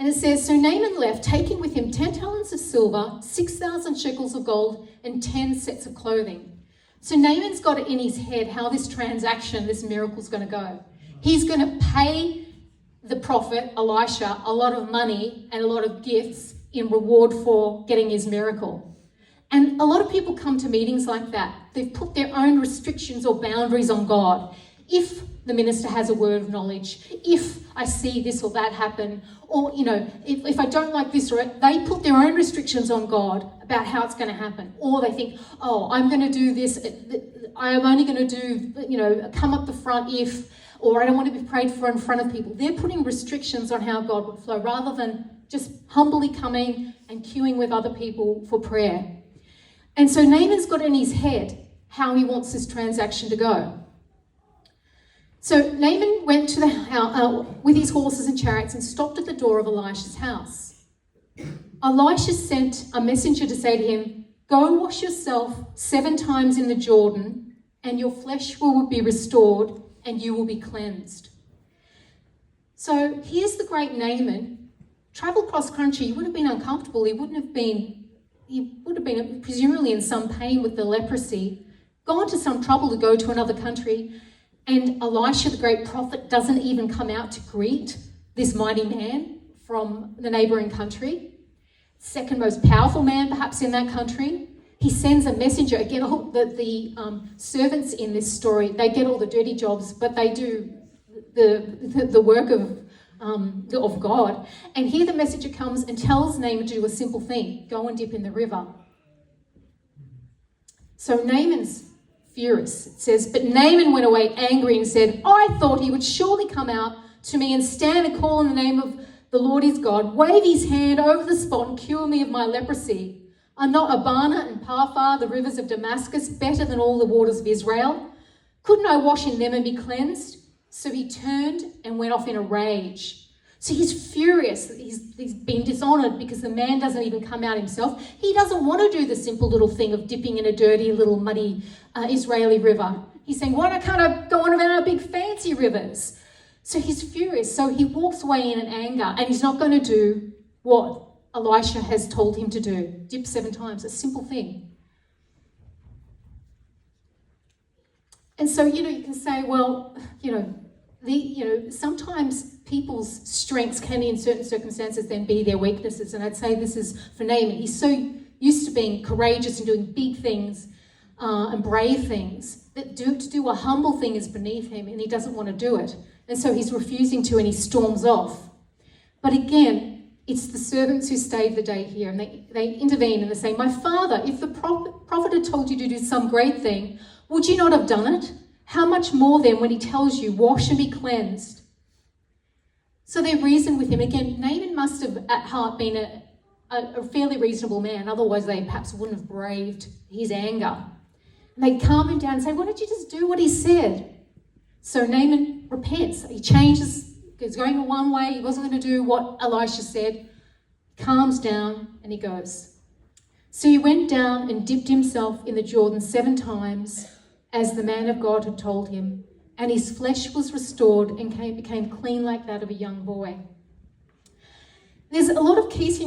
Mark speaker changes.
Speaker 1: And it says, so Naaman left, taking with him 10 talents of silver, 6,000 shekels of gold, and 10 sets of clothing. So Naaman's got it in his head how this transaction, this miracle's going to go. He's going to pay the prophet, Elisha, a lot of money and a lot of gifts in reward for getting his miracle. And a lot of people come to meetings like that. They've put their own restrictions or boundaries on God. If the minister has a word of knowledge, if I see this or that happen, or, if I don't like this or they put their own restrictions on God about how it's going to happen. Or they think, I'm going to do this, I'm only going to do, come up the front if, or I don't want to be prayed for in front of people. They're putting restrictions on how God would flow rather than just humbly coming and queuing with other people for prayer. And so Naaman's got in his head how he wants this transaction to go. So Naaman went to the house with his horses and chariots and stopped at the door of Elisha's house. Elisha sent a messenger to say to him, go wash yourself 7 times in the Jordan, and your flesh will be restored, and you will be cleansed. So here's the great Naaman. Travel cross country, he would have been uncomfortable. He would have been presumably in some pain with the leprosy, gone to some trouble to go to another country. And Elisha, the great prophet, doesn't even come out to greet this mighty man from the neighbouring country. Second most powerful man perhaps in that country. He sends a messenger. Again, the servants in this story, they get all the dirty jobs, but they do the work of God. And here the messenger comes and tells Naaman to do a simple thing. Go and dip in the river. So Naaman's furious. It says, but Naaman went away angry and said, I thought he would surely come out to me and stand and call in the name of the Lord his God, wave his hand over the spot and cure me of my leprosy. Are not Abana and Parphar, the rivers of Damascus, better than all the waters of Israel? Couldn't I wash in them and be cleansed? So he turned and went off in a rage. So he's furious that he's been dishonoured because the man doesn't even come out himself. He doesn't want to do the simple little thing of dipping in a dirty little muddy Israeli river. He's saying, why can't I go on about our big fancy rivers? So he's furious. So he walks away in anger and he's not going to do what Elisha has told him to do. Dip 7 times, a simple thing. And so, you can say, well, sometimes people's strengths can, in certain circumstances, then be their weaknesses. And I'd say this is for Naaman. He's so used to being courageous and doing big things and brave things that to do a humble thing is beneath him, and he doesn't want to do it. And so he's refusing to, and he storms off. But again, it's the servants who stayed the day here, and they intervene and they say, my father, if the prophet had told you to do some great thing, would you not have done it? How much more then when he tells you, wash and be cleansed? So they reason with him. Again, Naaman must have at heart been a fairly reasonable man. Otherwise, they perhaps wouldn't have braved his anger. And they calm him down and say, why don't you just do what he said? So Naaman repents. He changes. He's going one way. He wasn't going to do what Elisha said. Calms down and he goes. So he went down and dipped himself in the Jordan 7 times, as the man of God had told him, and his flesh was restored and became clean like that of a young boy. There's a lot of keys here